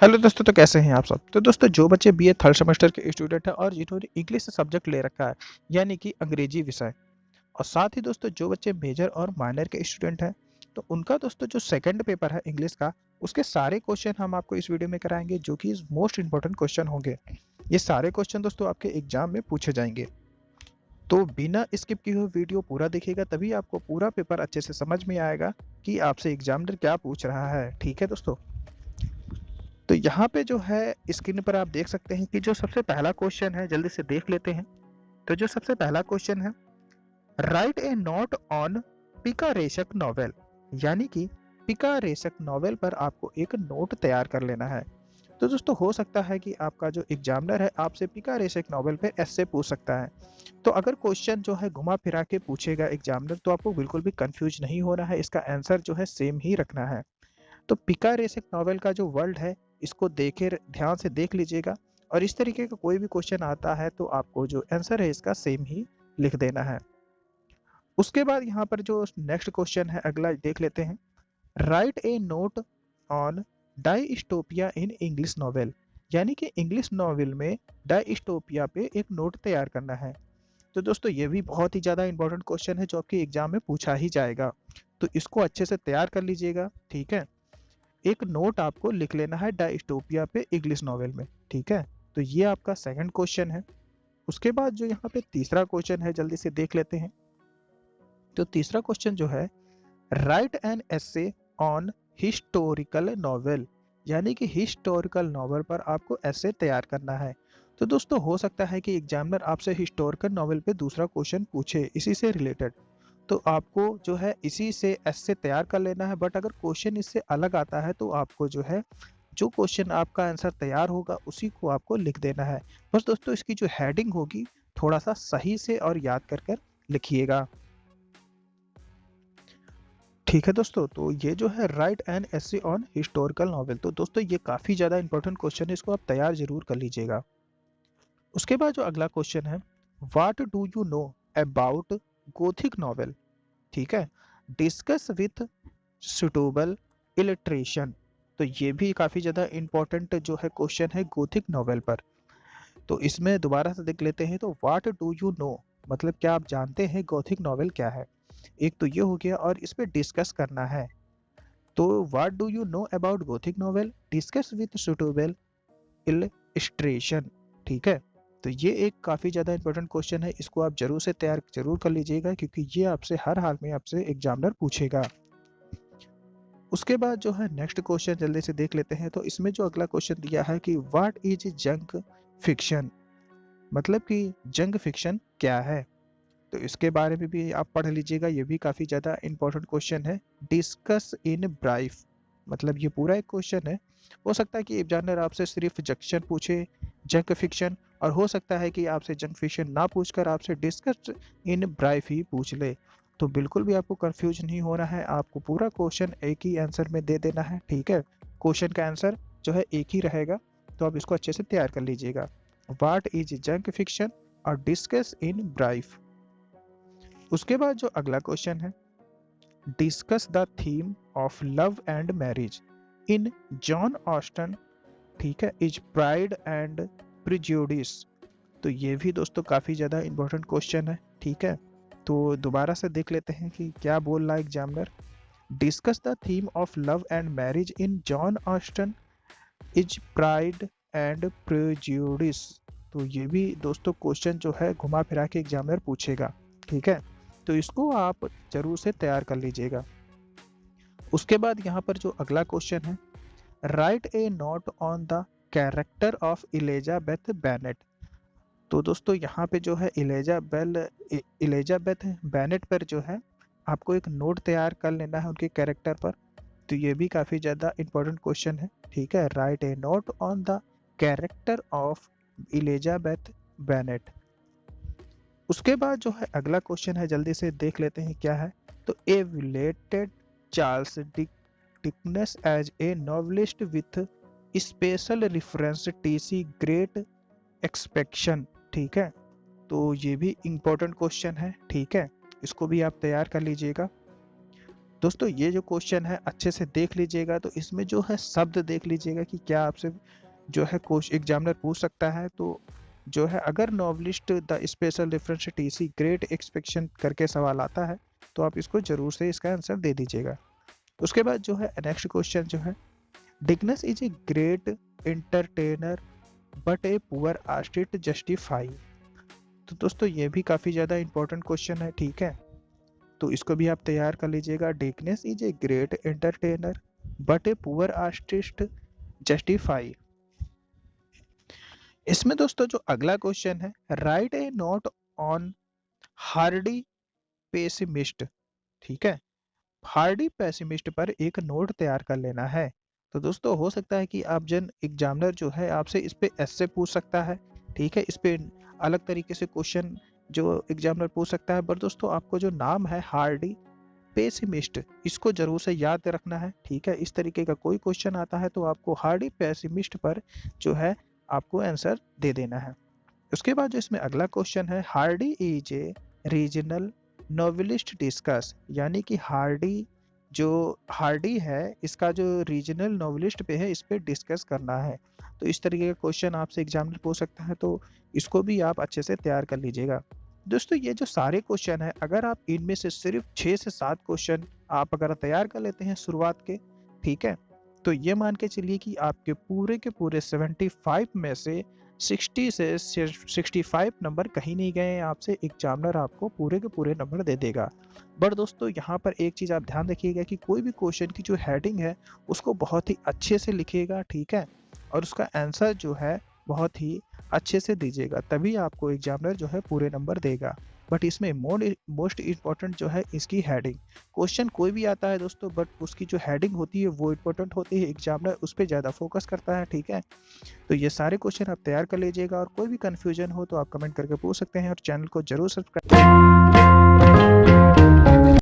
Hello दोस्तों, तो कैसे हैं आप सब। तो दोस्तों, जो बच्चे बीए थर्ड सेमेस्टर के स्टूडेंट हैं और जिन्होंने इंग्लिश सब्जेक्ट ले रखा है, यानी कि अंग्रेजी विषय, और साथ ही दोस्तों जो बच्चे मेजर और माइनर के स्टूडेंट हैं, तो उनका दोस्तों जो सेकंड पेपर है इंग्लिश का, उसके सारे क्वेश्चन हम आपको इस वीडियो में कराएंगे, जो कि मोस्ट इंपॉर्टेंट क्वेश्चन होंगे। ये सारे क्वेश्चन दोस्तों आपके एग्जाम में पूछे जाएंगे, तो बिना स्किप किए हुए वीडियो पूरा देखिएगा, तभी आपको पूरा पेपर अच्छे से समझ में आएगा कि आपसे एग्जामिनर क्या पूछ रहा है। ठीक है दोस्तों, तो यहाँ पे जो है स्क्रीन पर आप देख सकते हैं कि जो सबसे पहला क्वेश्चन है, जल्दी से देख लेते हैं। तो जो सबसे पहला क्वेश्चन है, write a note on picaresque novel, यानी कि पिकारेशक नॉवेल पर आपको एक नोट तैयार कर लेना है। तो दोस्तों, हो सकता है कि आपका जो एग्जामिनर है आपसे पिकारेशक नॉवेल पे ऐसे पूछ सकता है। तो अगर क्वेश्चन जो है घुमा फिरा के पूछेगा एग्जामिनर, तो आपको बिल्कुल भी कंफ्यूज नहीं होना है, इसका आंसर जो है सेम ही रखना है। तो पिकारेसक नॉवेल का जो वर्ल्ड है, इसको देखे ध्यान से देख लीजिएगा, और इस तरीके का कोई भी क्वेश्चन आता है तो आपको जो आंसर है इसका सेम ही लिख देना है। उसके बाद यहाँ पर जो नेक्स्ट क्वेश्चन है अगला देख लेते हैं। Write a note on dystopia in English novel, यानी कि इंग्लिश नॉवेल में डाइस्टोपिया पे एक नोट तैयार करना है। तो दोस्तों, ये भी बहुत ही ज़्यादा इंपॉर्टेंट क्वेश्चन है जो आपके एग्जाम में पूछा ही जाएगा, तो इसको अच्छे से तैयार कर लीजिएगा। ठीक है, एक नोट आपको लिख लेना है डायस्टोपिया पे इंग्लिश नॉवेल में। ठीक है, तो ये आपका सेकंड क्वेश्चन है। उसके बाद जो यहाँ पे तीसरा क्वेश्चन है, जल्दी से देख लेते हैं। तो तीसरा क्वेश्चन जो है, right an essay on historical novel, यानी कि हिस्टोरिकल नॉवेल पर आपको ऐसे तैयार करना है। तो दोस्तों, हो सकता है कि एग्जामिनर आपसे हिस्टोरिकल नॉवेल पे दूसरा क्वेश्चन पूछे इसी से रिलेटेड, तो आपको जो है इसी से ऐसे तैयार कर लेना है। बट अगर क्वेश्चन इससे अलग आता है तो आपको जो है जो क्वेश्चन आपका आंसर तैयार होगा उसी को आपको लिख देना है। बस दोस्तों, इसकी जो हेडिंग होगी थोड़ा सा सही से और याद कर कर लिखिएगा। ठीक है दोस्तों, तो ये जो है right an essay on historical novel, तो दोस्तों ये काफी ज्यादा इंपॉर्टेंट क्वेश्चन है, इसको आप तैयार जरूर कर लीजिएगा। उसके बाद जो अगला क्वेश्चन है, what do you know about Gothic novel. ठीक है, डिस्कस विथ सुटेबल इलिट्रेशन। तो ये भी काफी ज्यादा इंपॉर्टेंट जो है क्वेश्चन है गोथिक नॉवेल पर। तो इसमें दोबारा से देख लेते हैं। तो व्हाट डू यू नो, मतलब क्या आप जानते हैं गोथिक नॉवेल क्या है। एक तो ये हो गया, और इस पे डिस्कस करना है। तो what do you know about Gothic novel, discuss with suitable illustration. ठीक है, तो ये एक काफी ज्यादा इंपॉर्टेंट क्वेश्चन है, इसको आप जरूर से तैयार जरूर कर लीजिएगा, क्योंकि ये आपसे हर हाल में आपसे एग्जामिनर पूछेगा। उसके बाद जो है नेक्स्ट क्वेश्चन जल्दी से देख लेते हैं। तो इसमें जो अगला क्वेश्चन दिया है कि व्हाट इज जंक फिक्शन, मतलब कि जंक फिक्शन क्या है। तो इसके बारे में भी आप पढ़ लीजिएगा, ये भी काफी ज्यादा इंपॉर्टेंट क्वेश्चन है। डिस्कस इन ब्राइफ, मतलब ये पूरा एक क्वेश्चन है। हो सकता है कि एग्जामिनर आपसे सिर्फ जंक्शन पूछे, जंक फिक्शन, और हो सकता है कि आपसे जंक फिक्शन ना पूछकर आपसे डिस्कस इन ब्राइफ ही पूछ ले। तो बिल्कुल भी आपको कंफ्यूज नहीं होना है, आपको पूरा क्वेश्चन एक ही आंसर में दे देना है। ठीक है, क्वेश्चन का आंसर जो है एक ही रहेगा, तो आप इसको अच्छे से तैयार कर लीजिएगा। व्हाट इज जंक फिक्शन और डिस्कस इन ब्राइफ। उसके बाद जो अगला क्वेश्चन है, discuss the theme of love and marriage in Jane Austen. ठीक है, इज प्राइड एंड प्रिजुडिस। तो ये भी दोस्तों काफी ज्यादा इंपॉर्टेंट क्वेश्चन है। ठीक है, तो दोबारा से देख लेते हैं कि क्या बोल रहा है examiner. Discuss the theme of love and marriage in Jane Austen is Pride and Prejudice. तो ये भी दोस्तों क्वेश्चन जो है घुमा फिरा के एग्जामिनर पूछेगा। ठीक है, तो इसको आप जरूर से तैयार कर लीजिएगा। उसके बाद यहाँ पर जो अगला क्वेश्चन है, write a note on the character of Elizabeth Bennett. तो दोस्तों, यहाँ पे जो है इलिजाबेथ बेनेट पर जो है आपको एक नोट तैयार कर लेना है उनके कैरेक्टर पर। तो ये भी काफी ज्यादा इंपॉर्टेंट क्वेश्चन है। ठीक है, write a note on the character of Elizabeth Bennett. उसके बाद जो है अगला क्वेश्चन है, जल्दी से देख लेते हैं क्या है। तो a related Charles Dickens as a novelist with special reference to great expectation. ठीक है, तो ये भी इंपॉर्टेंट क्वेश्चन है। ठीक है, इसको भी आप तैयार कर लीजिएगा। दोस्तों ये जो क्वेश्चन है अच्छे से देख लीजिएगा, तो इसमें जो है शब्द देख लीजिएगा कि क्या आपसे जो है एग्जामिनर पूछ सकता है। तो जो है अगर novelist the special reference to great expectation करके सवाल आता है तो आप इसको जरूर से इसका आंसर दे दीजिएगा। उसके बाद जो है नेक्स्ट क्वेश्चन जो है, Dickens is a great entertainer but a poor artist justify. तो दोस्तों ये भी काफी ज्यादा इंपॉर्टेंट क्वेश्चन है, ठीक है, तो इसको भी आप तैयार कर लीजिएगा। Dickens is a great entertainer but a poor artist justify. इसमें दोस्तों जो अगला क्वेश्चन है, write a note on Hardy pessimist, ठीक है, हार्डी पेसिमिस्ट पर एक नोट तैयार कर लेना है। तो दोस्तों हो सकता है कि आप जन एग्जामिनर जो है आपसे इस पे ऐसे पूछ सकता है, ठीक है, इस पे अलग तरीके से क्वेश्चन जो एग्जामिनर पूछ सकता है, पर दोस्तों आपको जो नाम है हार्डी पेसिमिस्ट, इसको जरूर से याद रखना है, ठीक है। इस तरीके का कोई क्वेश्चन आता है तो आपको हार्डी पेसिमिस्ट पर जो है आपको आंसर दे देना है। उसके बाद जो इसमें अगला क्वेश्चन है, Hardy is a regional novelist discuss, यानी कि हार्डी है इसका जो रीजनल नोवेलिस्ट पे है इस पे डिस्कस करना है। तो इस तरीके का क्वेश्चन आपसे एग्जामिनर पूछ सकता है, तो इसको भी आप अच्छे से तैयार कर लीजिएगा। दोस्तों ये जो सारे क्वेश्चन है, अगर आप इनमें से सिर्फ 6 से 7 क्वेश्चन आप अगर तैयार कर लेते हैं शुरुआत के, ठीक है, तो ये मान के चलिए कि आपके पूरे 75 में से 60 से 65 नंबर कहीं नहीं गए हैं आपसे, एग्जामिनर आपको पूरे के पूरे नंबर दे देगा। बट दोस्तों यहाँ पर एक चीज आप ध्यान रखिएगा कि कोई भी क्वेश्चन की जो हेडिंग है उसको बहुत ही अच्छे से लिखिएगा, ठीक है, और उसका आंसर जो है बहुत ही अच्छे से दीजिएगा, तभी आपको एग्जामिनर जो है पूरे नंबर देगा। बट इसमें मोस्ट इम्पोर्टेंट जो है इसकी हेडिंग, क्वेश्चन कोई भी आता है दोस्तों, बट उसकी जो हेडिंग होती है वो इम्पोर्टेंट होती है, एग्जामिनर उस पर ज़्यादा फोकस करता है, ठीक है। तो ये सारे क्वेश्चन आप तैयार कर लीजिएगा, और कोई भी कंफ्यूजन हो तो आप कमेंट करके पूछ सकते हैं, और चैनल को जरूर सब्सक्राइब